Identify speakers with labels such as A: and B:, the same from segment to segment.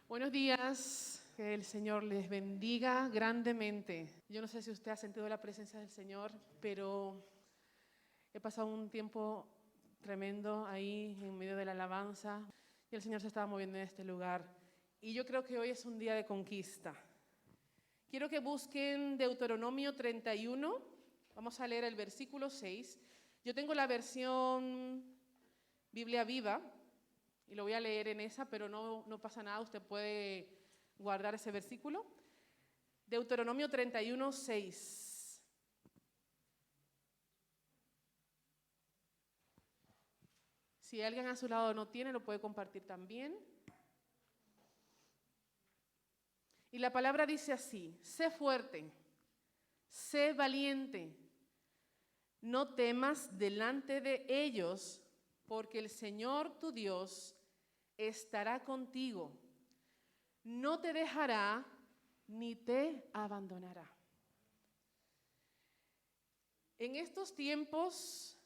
A: Buenos días, que el Señor les bendiga grandemente. Yo no sé si usted ha sentido la presencia del Señor, pero he pasado un tiempo tremendo ahí en medio de la alabanza y el Señor se estaba moviendo en este lugar. Y yo creo que hoy es un día de conquista. Quiero que busquen Deuteronomio 31, vamos a leer el versículo 6. Yo tengo la versión Biblia Viva, y lo voy a leer en esa, pero no pasa nada, usted puede guardar ese versículo. Deuteronomio 31, 6. Si alguien a su lado no tiene, lo puede compartir también. Y la palabra dice así: sé fuerte, sé valiente, no temas delante de ellos, porque el Señor tu Dios estará contigo. No te dejará ni te abandonará. En estos tiempos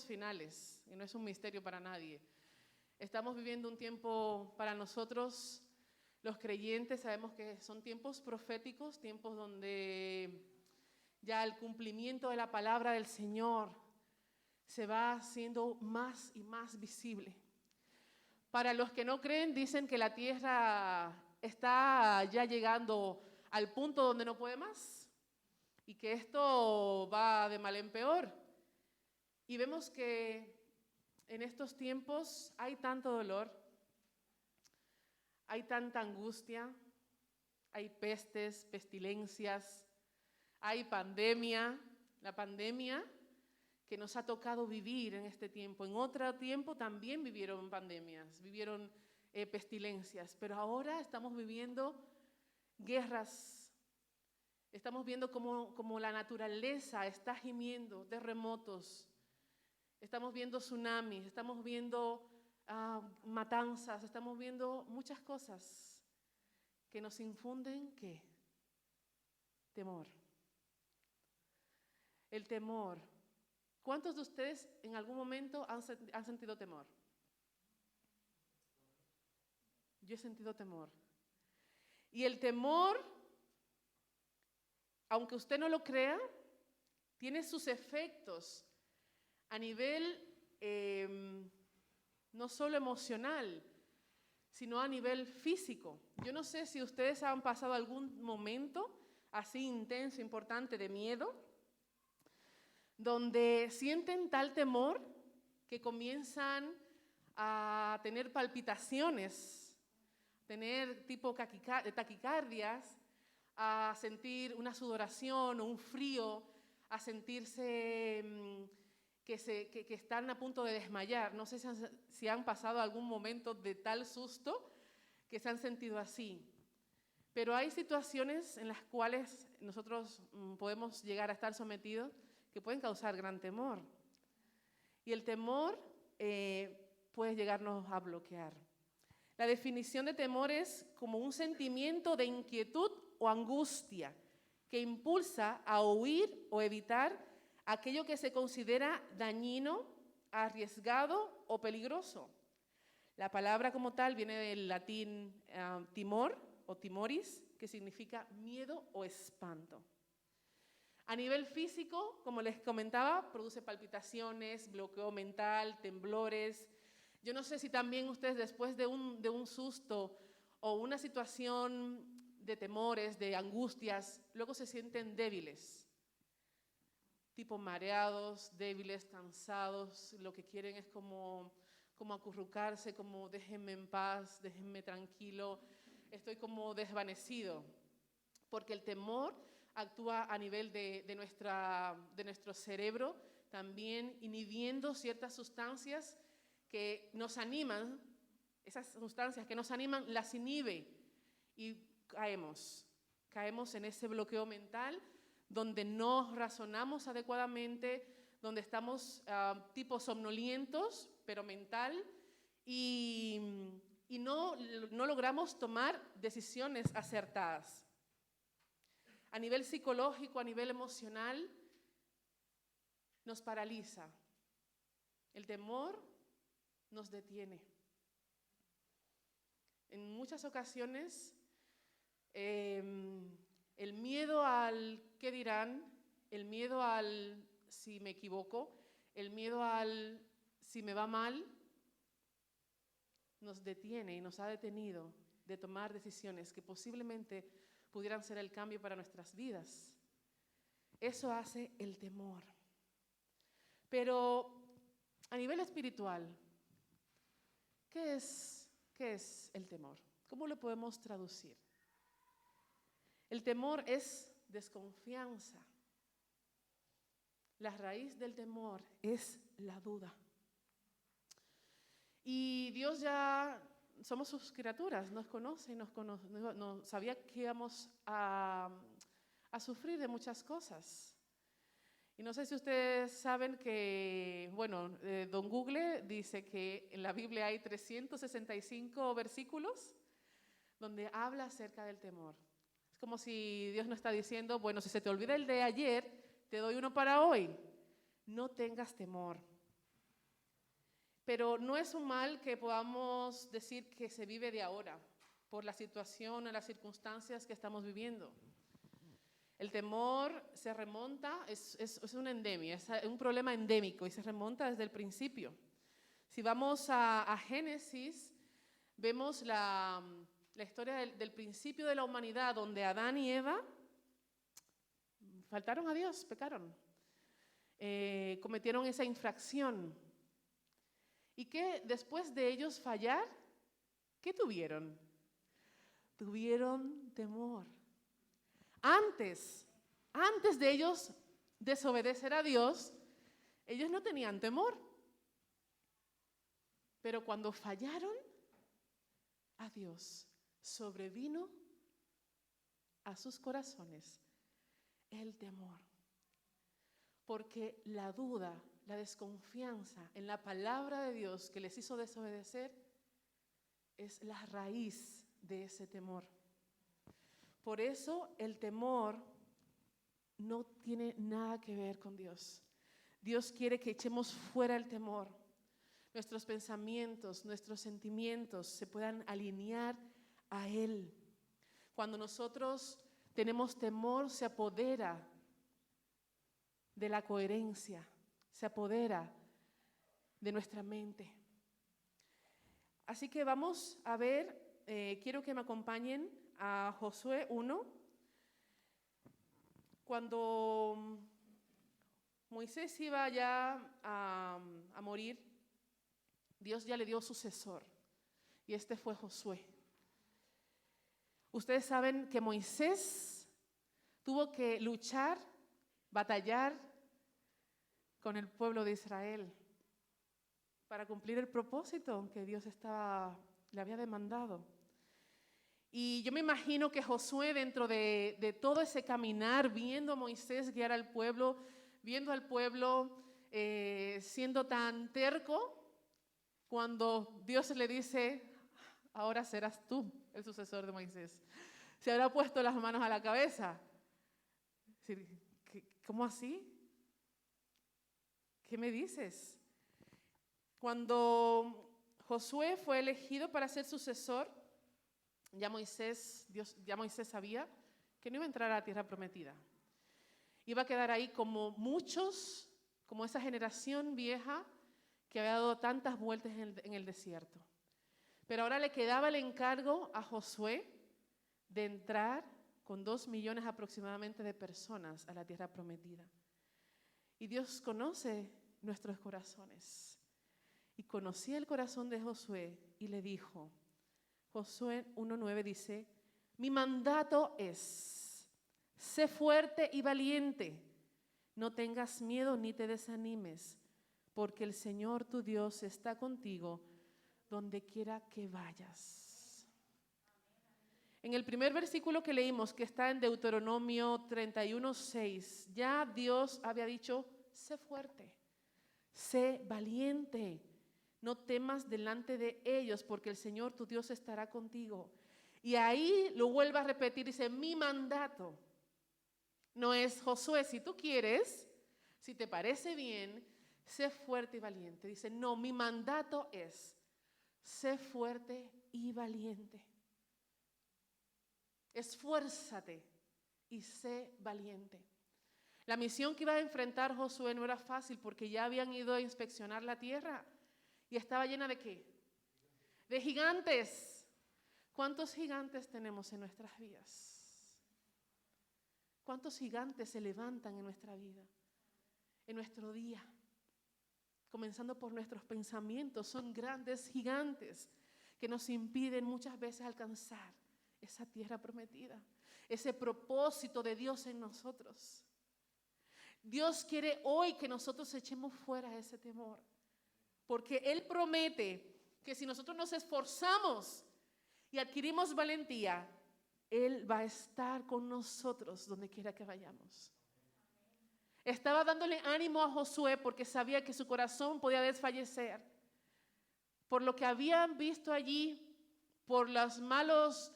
A: finales, y no es un misterio para nadie, estamos viviendo un tiempo para nosotros, los creyentes, sabemos que son tiempos proféticos, tiempos donde ya el cumplimiento de la palabra del Señor se va haciendo más y más visible. Para los que no creen, dicen que la tierra está ya llegando al punto donde no puede más y que esto va de mal en peor. Y vemos que en estos tiempos hay tanto dolor, hay tanta angustia, hay pestes, pestilencias, hay pandemia, la pandemia que nos ha tocado vivir en este tiempo. En otro tiempo también vivieron pandemias, vivieron pestilencias, pero ahora estamos viviendo guerras. Estamos viendo cómo la naturaleza está gimiendo, terremotos. Estamos viendo tsunamis, estamos viendo matanzas, estamos viendo muchas cosas que nos infunden, ¿qué? Temor. El temor. ¿Cuántos de ustedes en algún momento han sentido temor? Yo he sentido temor. Y el temor, aunque usted no lo crea, tiene sus efectos a nivel no solo emocional, sino a nivel físico. Yo no sé si ustedes han pasado algún momento así intenso, importante de miedo, donde sienten tal temor que comienzan a tener palpitaciones, tener tipo taquicardias, a sentir una sudoración o un frío, a sentirse que están a punto de desmayar. No sé si han pasado algún momento de tal susto que se han sentido así. Pero hay situaciones en las cuales nosotros podemos llegar a estar sometidos que pueden causar gran temor. Y el temor puede llegarnos a bloquear. La definición de temor es como un sentimiento de inquietud o angustia que impulsa a huir o evitar aquello que se considera dañino, arriesgado o peligroso. La palabra como tal viene del latín timor o timoris, que significa miedo o espanto. A nivel físico, como les comentaba, produce palpitaciones, bloqueo mental, temblores. Yo no sé si también ustedes después de un susto o una situación de temores, de angustias, luego se sienten débiles, tipo mareados, débiles, cansados, lo que quieren es como acurrucarse, como déjenme en paz, déjenme tranquilo, estoy como desvanecido, porque el temor actúa a nivel de nuestro cerebro, también inhibiendo ciertas sustancias que nos animan, esas sustancias que nos animan las inhibe y caemos en ese bloqueo mental donde no razonamos adecuadamente, donde estamos tipo somnolientos, pero mental, y no logramos tomar decisiones acertadas. A nivel psicológico, a nivel emocional, nos paraliza. El temor nos detiene. En muchas ocasiones, el miedo al qué dirán, el miedo al si me equivoco, el miedo al si me va mal, nos detiene y nos ha detenido de tomar decisiones que posiblemente pudieran ser el cambio para nuestras vidas. Eso hace el temor. Pero a nivel espiritual, ¿qué es el temor? ¿Cómo lo podemos traducir? El temor es desconfianza. La raíz del temor es la duda. Y Dios ya, somos sus criaturas, nos conoce, nos sabía que íbamos a sufrir de muchas cosas. Y no sé si ustedes saben que, don Google dice que en la Biblia hay 365 versículos donde habla acerca del temor. Es como si Dios nos está diciendo, bueno, si se te olvida el de ayer, te doy uno para hoy. No tengas temor. Pero no es un mal que podamos decir que se vive de ahora, por la situación o las circunstancias que estamos viviendo. El temor se remonta, es una endemia, es un problema endémico y se remonta desde el principio. Si vamos a Génesis, vemos la historia del principio de la humanidad, donde Adán y Eva faltaron a Dios, pecaron, cometieron esa infracción. Y que después de ellos fallar, ¿qué tuvieron? Tuvieron temor. Antes de ellos desobedecer a Dios, ellos no tenían temor. Pero cuando fallaron a Dios, sobrevino a sus corazones el temor. Porque la duda, la desconfianza en la palabra de Dios que les hizo desobedecer es la raíz de ese temor. Por eso el temor no tiene nada que ver con Dios. Dios quiere que echemos fuera el temor. Nuestros pensamientos, nuestros sentimientos se puedan alinear a Él. Cuando nosotros tenemos temor, se apodera de la coherencia, se apodera de nuestra mente. Así que vamos a ver, quiero que me acompañen a Josué 1, cuando Moisés iba ya a morir, Dios ya le dio sucesor, y este fue Josué. Ustedes saben que Moisés tuvo que luchar, batallar con el pueblo de Israel para cumplir el propósito que Dios le había demandado. Y yo me imagino que Josué, dentro de todo ese caminar, viendo a Moisés guiar al pueblo, viendo al pueblo siendo tan terco, cuando Dios le dice, ahora serás tú el sucesor de Moisés, se habrá puesto las manos a la cabeza. ¿Cómo así? ¿Qué me dices? Cuando Josué fue elegido para ser sucesor, ya Moisés sabía que no iba a entrar a la tierra prometida. Iba a quedar ahí como muchos, como esa generación vieja que había dado tantas vueltas en el desierto. Pero ahora le quedaba el encargo a Josué de entrar con 2 millones aproximadamente de personas a la tierra prometida. Y Dios conoce nuestros corazones. Y conocía el corazón de Josué y le dijo, Josué 1:9 dice, mi mandato es, sé fuerte y valiente, no tengas miedo ni te desanimes, porque el Señor tu Dios está contigo donde quiera que vayas. En el primer versículo que leímos, que está en Deuteronomio 31:6, ya Dios había dicho, sé fuerte, sé valiente, no temas delante de ellos, porque el Señor tu Dios estará contigo. Y ahí lo vuelve a repetir, dice, mi mandato. No es Josué, si tú quieres, si te parece bien, sé fuerte y valiente. Dice, no, mi mandato es, sé fuerte y valiente. Esfuérzate y sé valiente. La misión que iba a enfrentar Josué no era fácil porque ya habían ido a inspeccionar la tierra y estaba llena ¿de qué? De gigantes. ¿Cuántos gigantes tenemos en nuestras vidas? ¿Cuántos gigantes se levantan en nuestra vida, en nuestro día? Comenzando por nuestros pensamientos, son grandes gigantes que nos impiden muchas veces alcanzar esa tierra prometida, ese propósito de Dios en nosotros. Dios quiere hoy que nosotros echemos fuera ese temor, porque Él promete que si nosotros nos esforzamos y adquirimos valentía, Él va a estar con nosotros donde quiera que vayamos. Estaba dándole ánimo a Josué porque sabía que su corazón podía desfallecer por lo que habían visto allí, por las malas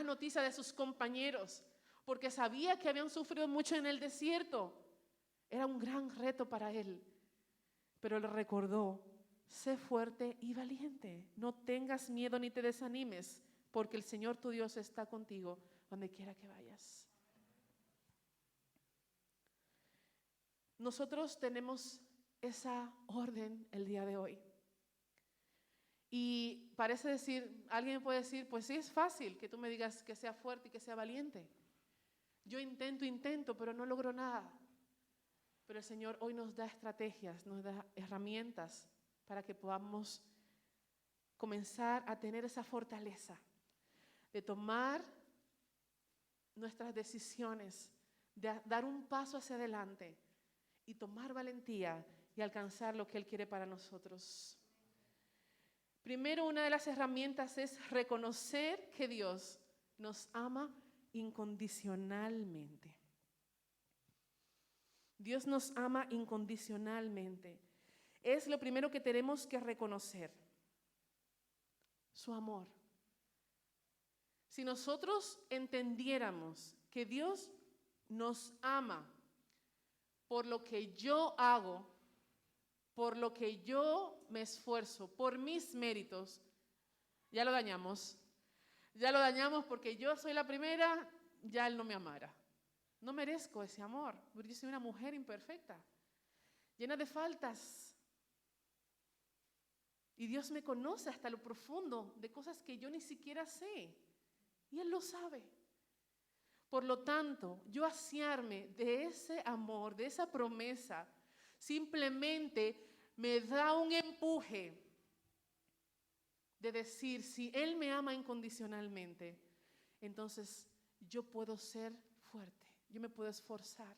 A: noticias de sus compañeros, porque sabía que habían sufrido mucho en el desierto. Era un gran reto para él, pero le recordó: sé fuerte y valiente, no tengas miedo ni te desanimes, porque el Señor tu Dios está contigo donde quiera que vayas. Nosotros tenemos esa orden el día de hoy. Y parece decir, alguien puede decir, pues sí, es fácil que tú me digas que sea fuerte y que sea valiente. Yo intento, pero no logro nada. Pero el Señor hoy nos da estrategias, nos da herramientas para que podamos comenzar a tener esa fortaleza de tomar nuestras decisiones, de dar un paso hacia adelante y tomar valentía y alcanzar lo que Él quiere para nosotros. Primero, una de las herramientas es reconocer que Dios nos ama incondicionalmente. Dios nos ama incondicionalmente. Es lo primero que tenemos que reconocer, su amor. Si nosotros entendiéramos que Dios nos ama por lo que yo hago, por lo que yo me esfuerzo, por mis méritos, ya lo dañamos. Ya lo dañamos porque yo soy la primera, ya Él no me amara. No merezco ese amor, porque yo soy una mujer imperfecta, llena de faltas. Y Dios me conoce hasta lo profundo de cosas que yo ni siquiera sé. Y Él lo sabe. Por lo tanto, yo asearme de ese amor, de esa promesa, simplemente me da un empuje de decir, si Él me ama incondicionalmente, entonces yo puedo ser fuerte, yo me puedo esforzar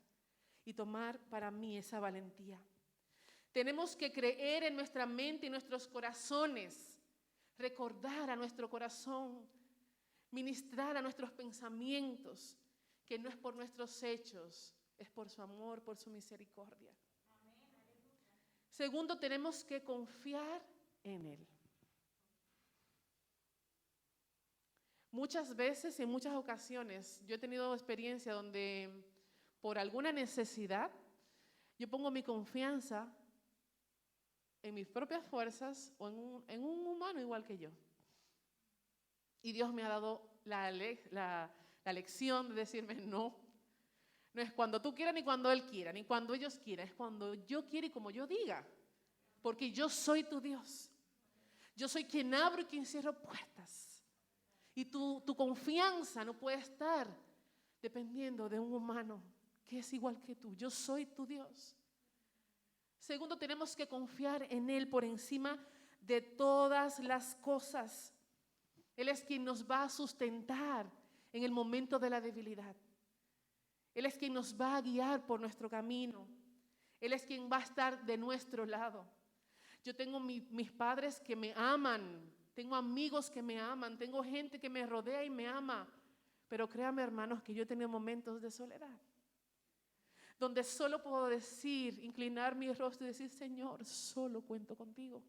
A: y tomar para mí esa valentía. Tenemos que creer en nuestra mente y nuestros corazones, recordar a nuestro corazón, ministrar a nuestros pensamientos, que no es por nuestros hechos, es por su amor, por su misericordia. Segundo, tenemos que confiar en Él. Muchas veces, en muchas ocasiones, yo he tenido experiencia donde por alguna necesidad yo pongo mi confianza en mis propias fuerzas o en un humano igual que yo. Y Dios me ha dado la lección de decirme, no es cuando tú quieras ni cuando Él quiera, ni cuando ellos quieran, es cuando yo quiera y como yo diga, porque yo soy tu Dios. Yo soy quien abro y quien cierro puertas. Y tu confianza no puede estar dependiendo de un humano que es igual que tú. Yo soy tu Dios. Segundo, tenemos que confiar en Él por encima de todas las cosas. Él es quien nos va a sustentar en el momento de la debilidad. Él es quien nos va a guiar por nuestro camino. Él es quien va a estar de nuestro lado. Yo tengo mis padres que me aman, tengo amigos que me aman, tengo gente que me rodea y me ama. Pero créanme, hermanos, que yo he tenido momentos de soledad, donde solo puedo decir, inclinar mi rostro y decir, Señor, solo cuento contigo.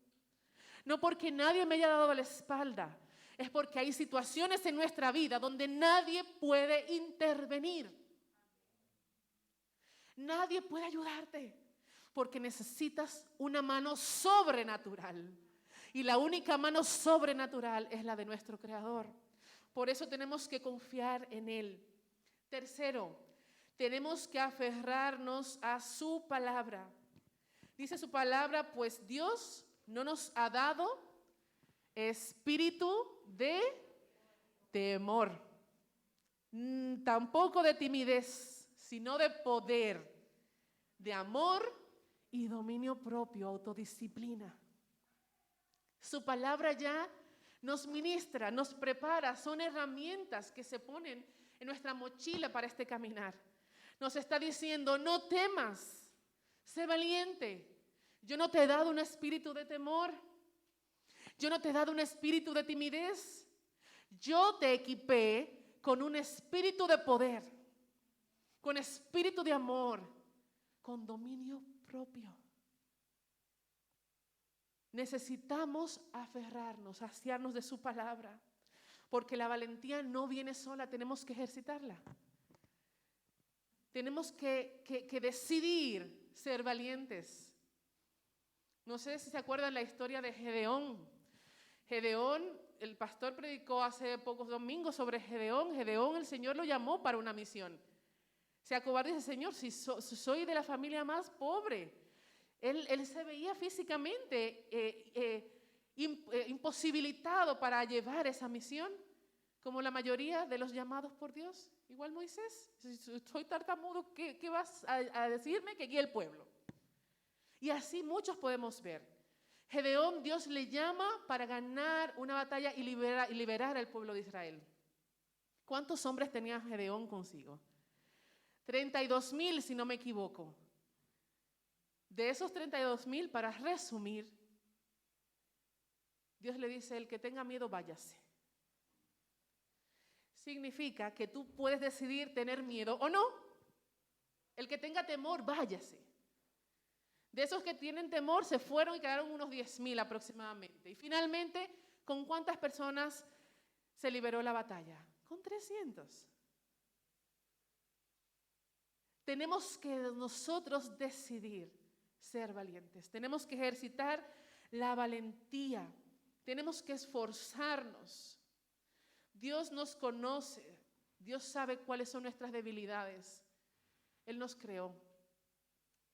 A: No porque nadie me haya dado la espalda, es porque hay situaciones en nuestra vida donde nadie puede intervenir. Nadie puede ayudarte porque necesitas una mano sobrenatural. Y la única mano sobrenatural es la de nuestro Creador. Por eso tenemos que confiar en Él. Tercero, tenemos que aferrarnos a su palabra. Dice su palabra, pues Dios no nos ha dado espíritu de temor, tampoco de timidez, sino de poder, de amor y dominio propio, autodisciplina. Su palabra ya nos ministra, nos prepara, son herramientas que se ponen en nuestra mochila para este caminar. Nos está diciendo, no temas, sé valiente. Yo no te he dado un espíritu de temor. Yo no te he dado un espíritu de timidez. Yo te equipé con un espíritu de poder, con espíritu de amor, con dominio propio. Necesitamos aferrarnos, asearnos de su palabra, porque la valentía no viene sola, tenemos que ejercitarla. Tenemos que decidir ser valientes. No sé si se acuerdan la historia de Gedeón. Gedeón, el pastor predicó hace pocos domingos sobre Gedeón. Gedeón, el Señor lo llamó para una misión. Se acobardó y dice, Señor, si soy de la familia más pobre. Él se veía físicamente imposibilitado para llevar esa misión, como la mayoría de los llamados por Dios. Igual Moisés, si soy tartamudo, ¿qué vas a decirme? Que guíe el pueblo. Y así muchos podemos ver. Gedeón, Dios le llama para ganar una batalla y liberar al pueblo de Israel. ¿Cuántos hombres tenía Gedeón consigo? 32,000, si no me equivoco. De esos 32,000, para resumir, Dios le dice, el que tenga miedo, váyase. Significa que tú puedes decidir tener miedo o no. El que tenga temor, váyase. De esos que tienen temor, se fueron y quedaron unos 10,000 aproximadamente. Y finalmente, ¿con cuántas personas se liberó la batalla? Con 300. Tenemos que nosotros decidir ser valientes. Tenemos que ejercitar la valentía. Tenemos que esforzarnos. Dios nos conoce. Dios sabe cuáles son nuestras debilidades. Él nos creó.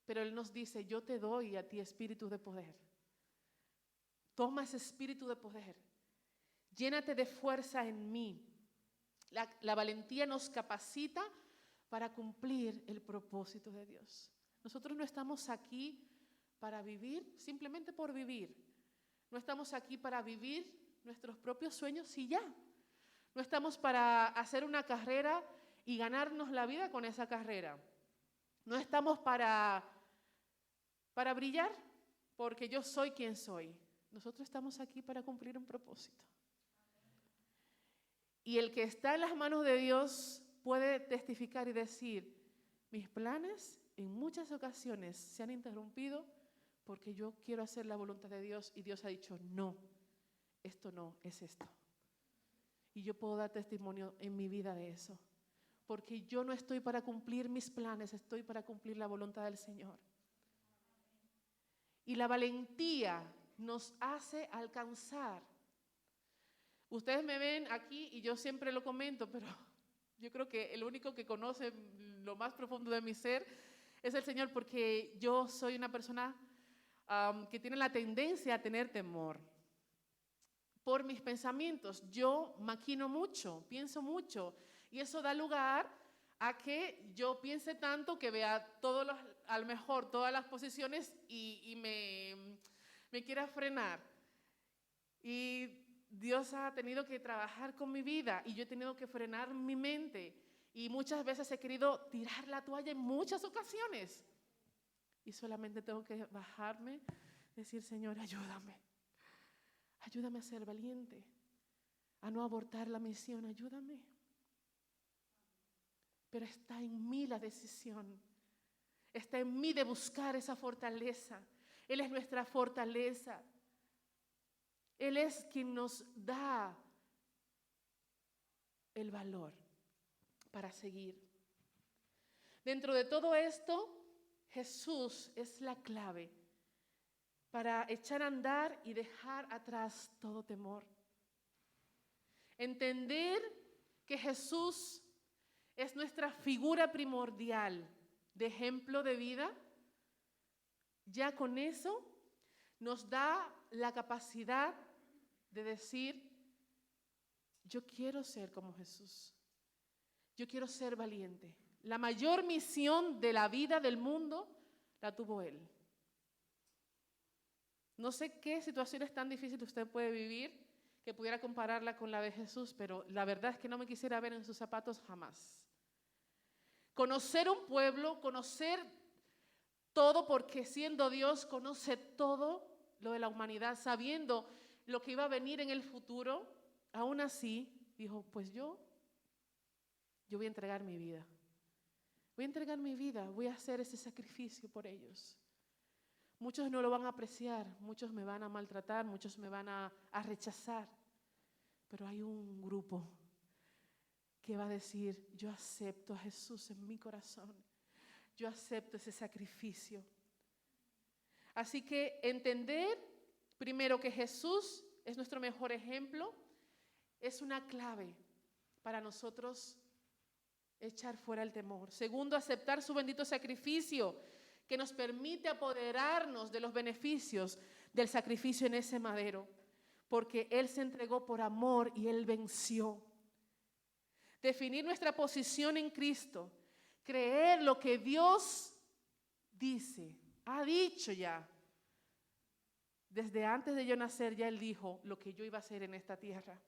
A: Pero Él nos dice, yo te doy a ti espíritu de poder. Toma ese espíritu de poder. Llénate de fuerza en mí. La valentía nos capacita para cumplir el propósito de Dios. Nosotros no estamos aquí para vivir simplemente por vivir. No estamos aquí para vivir nuestros propios sueños y ya. No estamos para hacer una carrera y ganarnos la vida con esa carrera. No estamos para brillar, porque yo soy quien soy. Nosotros estamos aquí para cumplir un propósito. Y el que está en las manos de Dios puede testificar y decir, mis planes en muchas ocasiones se han interrumpido porque yo quiero hacer la voluntad de Dios y Dios ha dicho, no, esto no, es esto. Y yo puedo dar testimonio en mi vida de eso. Porque yo no estoy para cumplir mis planes, estoy para cumplir la voluntad del Señor. Y la valentía nos hace alcanzar. Ustedes me ven aquí y yo siempre lo comento, pero yo creo que el único que conoce lo más profundo de mi ser es el Señor, porque yo soy una persona que tiene la tendencia a tener temor. Por mis pensamientos, yo maquino mucho, pienso mucho. Y eso da lugar a que yo piense tanto que vea a lo mejor todas las posiciones y me quiera frenar. Y Dios ha tenido que trabajar con mi vida y yo he tenido que frenar mi mente. Y muchas veces he querido tirar la toalla en muchas ocasiones. Y solamente tengo que bajarme, decir, Señor, ayúdame. Ayúdame a ser valiente, a no abortar la misión, ayúdame. Pero está en mí la decisión. Está en mí de buscar esa fortaleza. Él es nuestra fortaleza. Él es quien nos da el valor para seguir. Dentro de todo esto, Jesús es la clave. para echar a andar y dejar atrás todo temor. Entender que Jesús es nuestra figura primordial de ejemplo de vida, ya con eso nos da la capacidad de decir, yo quiero ser como Jesús, yo quiero ser valiente. La mayor misión de la vida del mundo la tuvo Él. No sé qué situaciones tan difíciles usted puede vivir que pudiera compararla con la de Jesús, pero la verdad es que no me quisiera ver en sus zapatos jamás. Conocer un pueblo, conocer todo, porque siendo Dios conoce todo lo de la humanidad, sabiendo lo que iba a venir en el futuro, aún así dijo, pues yo voy a entregar mi vida. Voy a entregar mi vida, voy a hacer ese sacrificio por ellos. Muchos no lo van a apreciar, muchos me van a maltratar, muchos me van a rechazar, pero hay un grupo que va a decir, yo acepto a Jesús en mi corazón, yo acepto ese sacrificio. Así que entender primero que Jesús es nuestro mejor ejemplo, es una clave para nosotros echar fuera el temor. Segundo, aceptar su bendito sacrificio, que nos permite apoderarnos de los beneficios del sacrificio en ese madero, porque Él se entregó por amor y Él venció. Definir nuestra posición en Cristo, creer lo que Dios dice, ha dicho ya. Desde antes de yo nacer ya Él dijo lo que yo iba a hacer en esta tierra.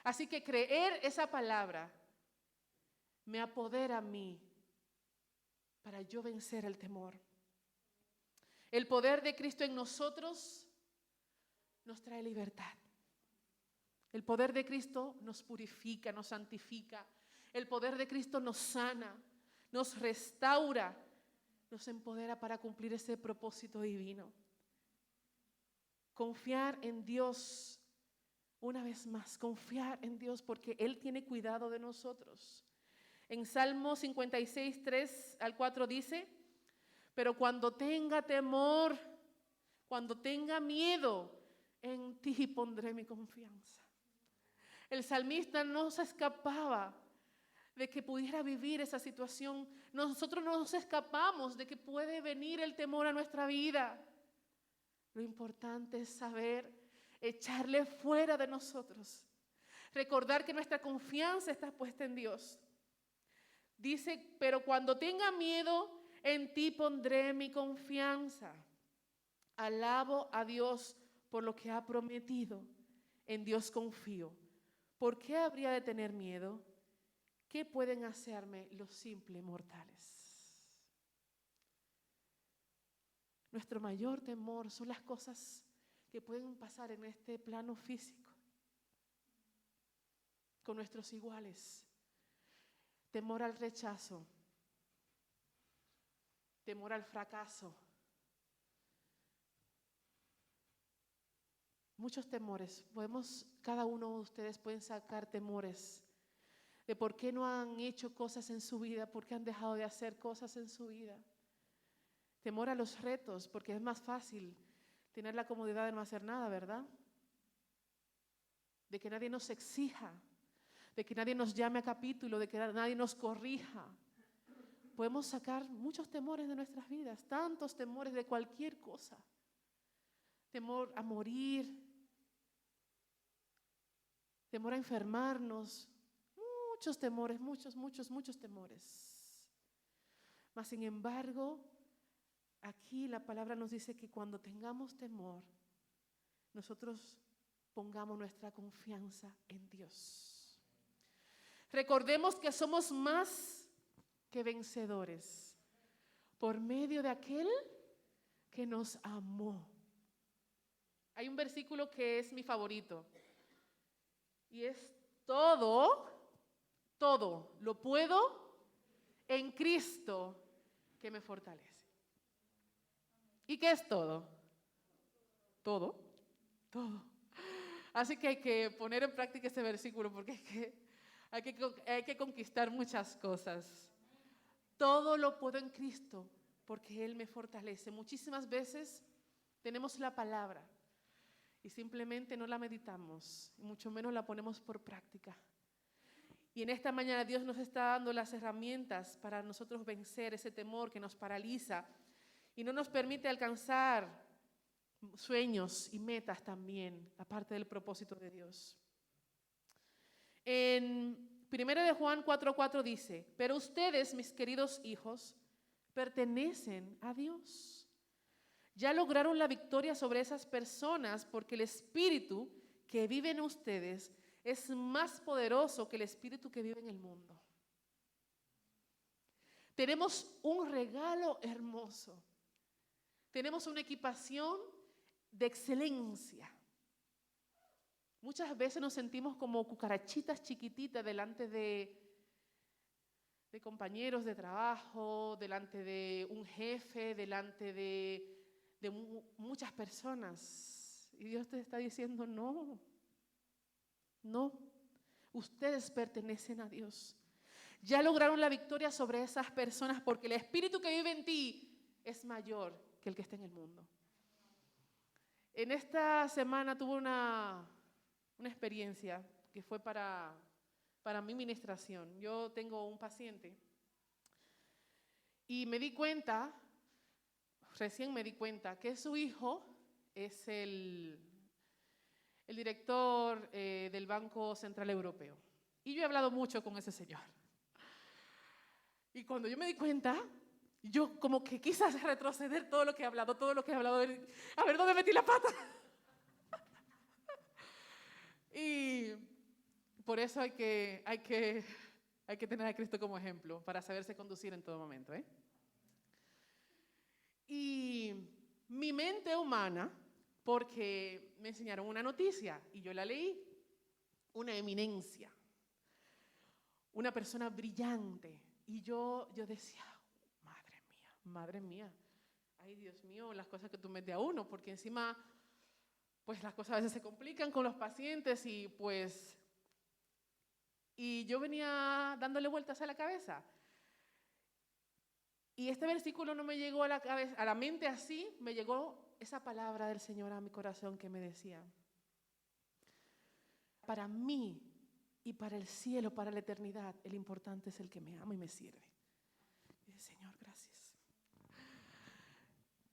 A: Así que creer esa palabra me apodera a mí para yo vencer el temor. El poder de Cristo en nosotros nos trae libertad. El poder de Cristo nos purifica, nos santifica. El poder de Cristo nos sana, nos restaura, nos empodera para cumplir ese propósito divino. Confiar en Dios, una vez más, confiar en Dios porque Él tiene cuidado de nosotros. En Salmo 56, 3 al 4 dice, pero cuando tenga temor, cuando tenga miedo, en ti pondré mi confianza. El salmista no se escapaba de que pudiera vivir esa situación. Nosotros no nos escapamos de que puede venir el temor a nuestra vida. Lo importante es saber echarle fuera de nosotros. Recordar que nuestra confianza está puesta en Dios. Dice, pero cuando tenga miedo, en ti pondré mi confianza. Alabo a Dios por lo que ha prometido. En Dios confío. ¿Por qué habría de tener miedo? ¿Qué pueden hacerme los simples mortales? Nuestro mayor temor son las cosas que pueden pasar en este plano físico con nuestros iguales. Temor al rechazo, temor al fracaso. Muchos temores. Cada uno de ustedes pueden sacar temores de por qué no han hecho cosas en su vida, por qué han dejado de hacer cosas en su vida. Temor a los retos, porque es más fácil tener la comodidad de no hacer nada, ¿verdad? De que nadie nos exija, de que nadie nos llame a capítulo, de que nadie nos corrija. Podemos sacar muchos temores de nuestras vidas, tantos temores de cualquier cosa. Temor a morir, temor a enfermarnos, muchos temores, muchos temores. Mas sin embargo, aquí la palabra nos dice que cuando tengamos temor, nosotros pongamos nuestra confianza en Dios. Recordemos que somos más que vencedores por medio de aquel que nos amó. Hay un versículo que es mi favorito y es todo lo puedo en Cristo que me fortalece. ¿Y qué es todo? Todo. Así que hay que poner en práctica ese versículo porque hay que conquistar muchas cosas. Todo lo puedo en Cristo porque Él me fortalece. Muchísimas veces tenemos la palabra y simplemente no la meditamos, y mucho menos la ponemos por práctica. Y en esta mañana Dios nos está dando las herramientas para nosotros vencer ese temor que nos paraliza y no nos permite alcanzar sueños y metas también, aparte del propósito de Dios. En 1 de Juan 4:4 dice, pero ustedes, mis queridos hijos, pertenecen a Dios. Ya lograron la victoria sobre esas personas porque el Espíritu que vive en ustedes es más poderoso que el espíritu que vive en el mundo. Tenemos un regalo hermoso. Tenemos una equipación de excelencia. Muchas veces nos sentimos como cucarachitas chiquititas delante de compañeros de trabajo, delante de un jefe, delante de muchas personas. Y Dios te está diciendo, no. No, ustedes pertenecen a Dios. Ya lograron la victoria sobre esas personas porque el espíritu que vive en ti es mayor que el que está en el mundo. En esta semana tuve una experiencia que fue para mi ministración. Yo tengo un paciente y recién me di cuenta que su hijo es el director del Banco Central Europeo. Y yo he hablado mucho con ese señor. Y cuando yo me di cuenta, yo como que quise retroceder todo lo que he hablado, a ver, ¿dónde metí la pata? Y por eso hay que tener a Cristo como ejemplo, para saberse conducir en todo momento, ¿eh? Y mi mente humana, porque me enseñaron una noticia y yo la leí, una eminencia, una persona brillante. Y yo decía, madre mía, ay Dios mío, las cosas que tú metes a uno, porque encima, pues las cosas a veces se complican con los pacientes y yo venía dándole vueltas a la cabeza. Y este versículo no me llegó a la cabeza, a la mente así, me llegó esa palabra del Señor a mi corazón que me decía, para mí y para el cielo, para la eternidad, el importante es el que me ama y me sirve. Y dije, Señor, gracias.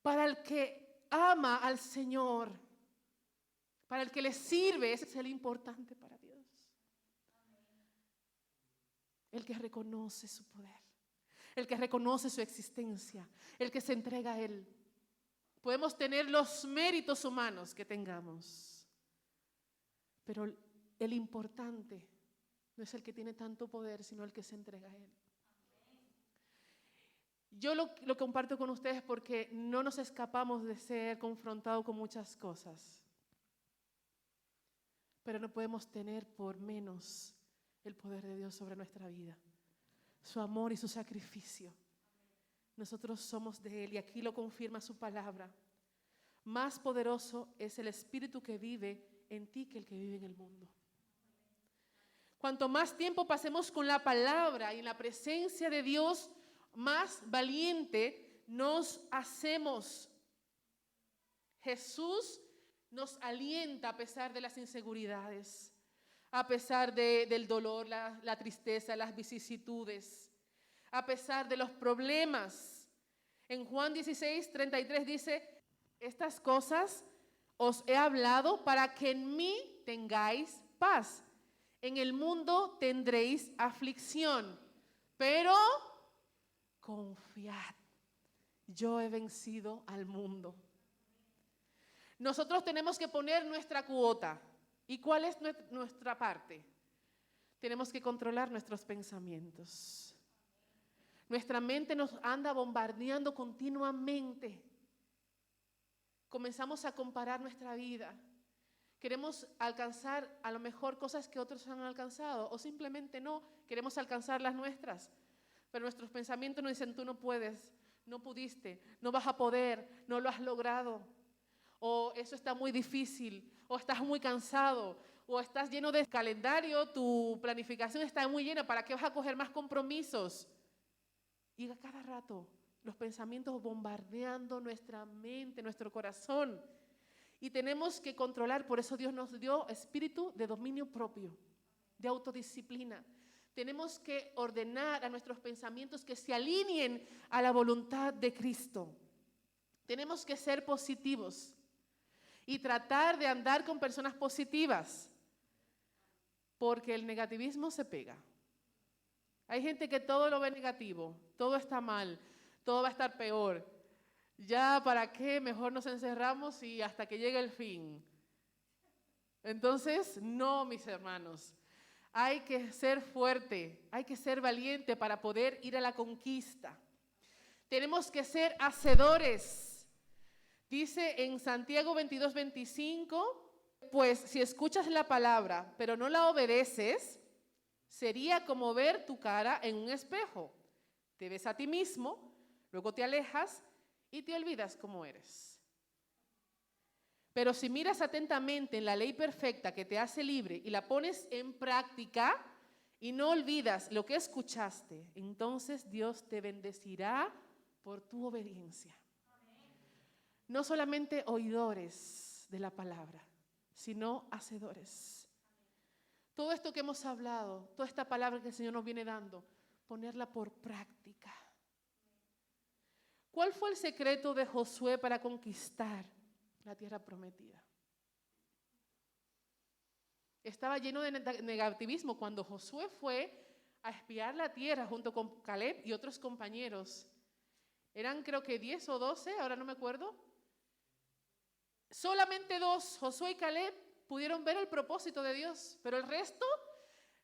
A: Para el que ama al Señor, para el que le sirve, ese es el importante para Dios. El que reconoce su poder, el que reconoce su existencia, el que se entrega a Él. Podemos tener los méritos humanos que tengamos, pero el importante no es el que tiene tanto poder, sino el que se entrega a Él. Yo lo comparto con ustedes porque no nos escapamos de ser confrontados con muchas cosas, pero no podemos tener por menos el poder de Dios sobre nuestra vida, su amor y su sacrificio. Nosotros somos de Él y aquí lo confirma su palabra. Más poderoso es el espíritu que vive en ti que el que vive en el mundo. Cuanto más tiempo pasemos con la palabra y en la presencia de Dios, más valiente nos hacemos. Jesús nos alienta a pesar de las inseguridades, a pesar del dolor, la tristeza, las vicisitudes, a pesar de los problemas. En Juan 16:33 dice, estas cosas os he hablado para que en mí tengáis paz. En el mundo tendréis aflicción, pero confiad, yo he vencido al mundo. Nosotros tenemos que poner nuestra cuota. ¿Y cuál es nuestra parte? Tenemos que controlar nuestros pensamientos. Nuestra mente nos anda bombardeando continuamente. Comenzamos a comparar nuestra vida. Queremos alcanzar a lo mejor cosas que otros han alcanzado o simplemente no, queremos alcanzar las nuestras. Pero nuestros pensamientos nos dicen, tú no puedes, no pudiste, no vas a poder, no lo has logrado. O eso está muy difícil, o estás muy cansado, o estás lleno de calendario, tu planificación está muy llena, ¿para qué vas a coger más compromisos? Y a cada rato los pensamientos bombardeando nuestra mente, nuestro corazón. Y tenemos que controlar, por eso Dios nos dio espíritu de dominio propio, de autodisciplina. Tenemos que ordenar a nuestros pensamientos que se alineen a la voluntad de Cristo. Tenemos que ser positivos y tratar de andar con personas positivas, porque el negativismo se pega. Hay gente que todo lo ve negativo, todo está mal, todo va a estar peor. Ya, ¿para qué? Mejor nos encerramos y hasta que llegue el fin. Entonces, no, mis hermanos. Hay que ser fuerte, hay que ser valiente para poder ir a la conquista. Tenemos que ser hacedores. Dice en Santiago 22:25, pues si escuchas la palabra, pero no la obedeces, sería como ver tu cara en un espejo. Te ves a ti mismo, luego te alejas y te olvidas cómo eres. Pero si miras atentamente en la ley perfecta que te hace libre y la pones en práctica y no olvidas lo que escuchaste, entonces Dios te bendecirá por tu obediencia. No solamente oidores de la palabra, sino hacedores. Todo esto que hemos hablado, toda esta palabra que el Señor nos viene dando, ponerla por práctica. ¿Cuál fue el secreto de Josué para conquistar la tierra prometida? Estaba lleno de negativismo cuando Josué fue a espiar la tierra junto con Caleb y otros compañeros. Eran creo que 10 o 12, ahora no me acuerdo. Solamente 2, Josué y Caleb, pudieron ver el propósito de Dios, pero el resto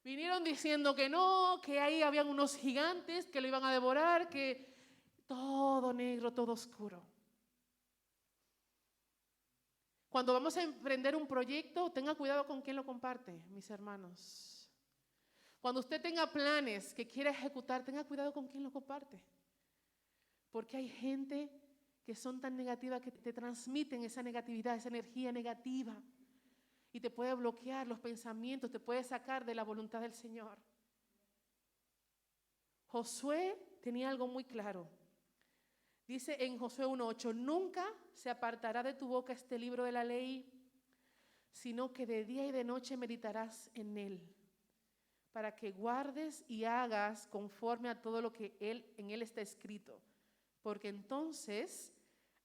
A: vinieron diciendo que no, que ahí habían unos gigantes que lo iban a devorar, que todo negro, todo oscuro. Cuando vamos a emprender un proyecto, tenga cuidado con quién lo comparte, mis hermanos. Cuando usted tenga planes que quiera ejecutar, tenga cuidado con quién lo comparte. Porque hay gente que son tan negativas que te transmiten esa negatividad, esa energía negativa. Y te puede bloquear los pensamientos, te puede sacar de la voluntad del Señor. Josué tenía algo muy claro. Dice en Josué 1:8, nunca se apartará de tu boca este libro de la ley, sino que de día y de noche meditarás en él, para que guardes y hagas conforme a todo lo que en él está escrito, porque entonces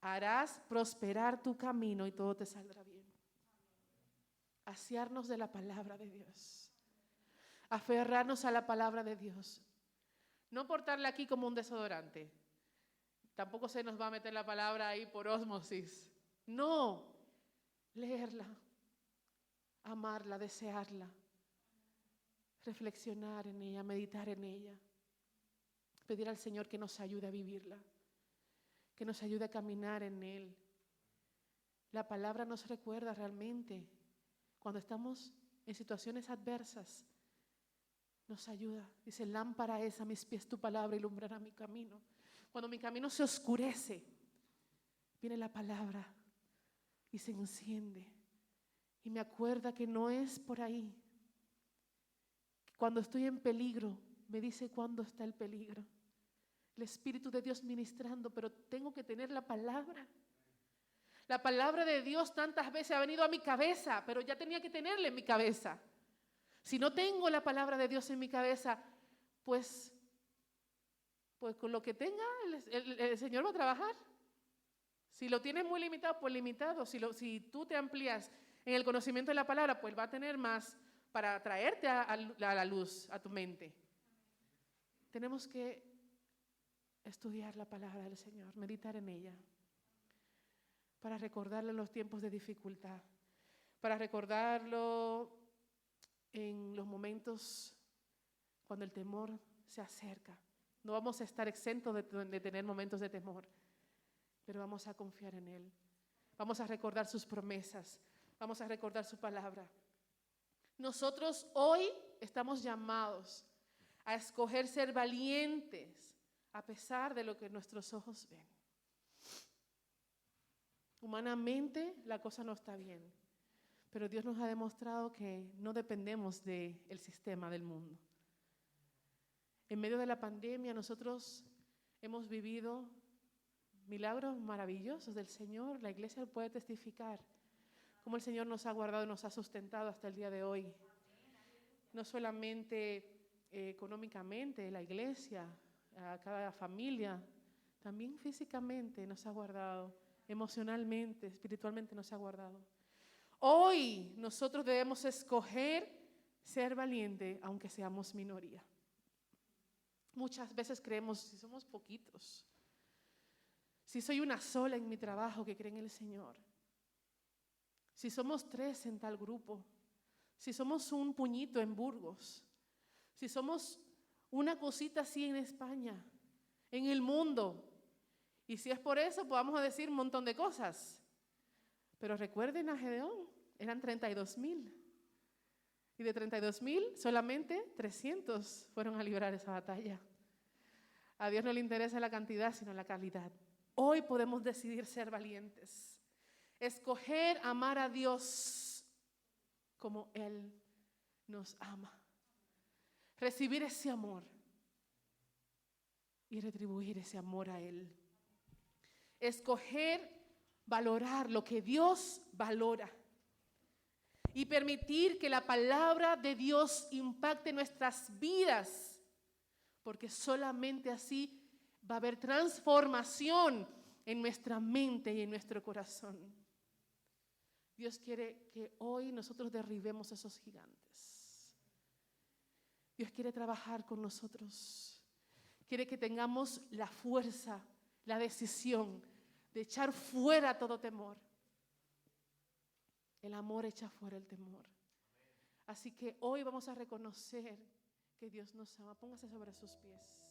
A: harás prosperar tu camino y todo te saldrá bien. Asearnos de la palabra de Dios, aferrarnos a la palabra de Dios, no portarla aquí como un desodorante. Tampoco se nos va a meter la palabra ahí por ósmosis. No, leerla, amarla, desearla, reflexionar en ella, meditar en ella, pedir al Señor que nos ayude a vivirla, que nos ayude a caminar en Él. La palabra nos recuerda realmente, cuando estamos en situaciones adversas, nos ayuda. Dice, lámpara es a mis pies tu palabra y alumbrará mi camino. Cuando mi camino se oscurece, viene la palabra y se enciende. Y me acuerda que no es por ahí. Cuando estoy en peligro, me dice cuándo está el peligro. El Espíritu de Dios ministrando, pero tengo que tener la palabra. La palabra de Dios tantas veces ha venido a mi cabeza, pero ya tenía que tenerla en mi cabeza. Si no tengo la palabra de Dios en mi cabeza, pues con lo que tenga el Señor va a trabajar. Si lo tienes muy limitado, pues limitado. Si tú te amplías en el conocimiento de la palabra, pues va a tener más para traerte a la luz, a tu mente. Tenemos que estudiar la palabra del Señor, meditar en ella, para recordarlo en los tiempos de dificultad, para recordarlo en los momentos cuando el temor se acerca. No vamos a estar exentos de tener momentos de temor, pero vamos a confiar en Él. Vamos a recordar sus promesas, vamos a recordar su palabra. Nosotros hoy estamos llamados a escoger ser valientes a pesar de lo que nuestros ojos ven. Humanamente la cosa no está bien, pero Dios nos ha demostrado que no dependemos del sistema del mundo. En medio de la pandemia nosotros hemos vivido milagros maravillosos del Señor. La iglesia puede testificar cómo el Señor nos ha guardado y nos ha sustentado hasta el día de hoy. No solamente económicamente, la iglesia, a cada familia, también físicamente nos ha guardado, emocionalmente, espiritualmente nos ha guardado. Hoy nosotros debemos escoger ser valiente, aunque seamos minoría. Muchas veces creemos, si somos poquitos, si soy una sola en mi trabajo que cree en el Señor, si somos 3 en tal grupo, si somos un puñito en Burgos, si somos una cosita así en España, en el mundo, y si es por eso, pues vamos a decir un montón de cosas. Pero recuerden a Gedeón, eran 32,000. Y de 32,000, solamente 300 fueron a librar esa batalla. A Dios no le interesa la cantidad, sino la calidad. Hoy podemos decidir ser valientes. Escoger amar a Dios como Él nos ama. Recibir ese amor y retribuir ese amor a Él. Escoger valorar lo que Dios valora. Y permitir que la palabra de Dios impacte nuestras vidas. Porque solamente así va a haber transformación en nuestra mente y en nuestro corazón. Dios quiere que hoy nosotros derribemos esos gigantes. Dios quiere trabajar con nosotros. Quiere que tengamos la fuerza, la decisión de echar fuera todo temor. El amor echa fuera el temor. Así que hoy vamos a reconocer que Dios nos ama. Póngase sobre sus pies.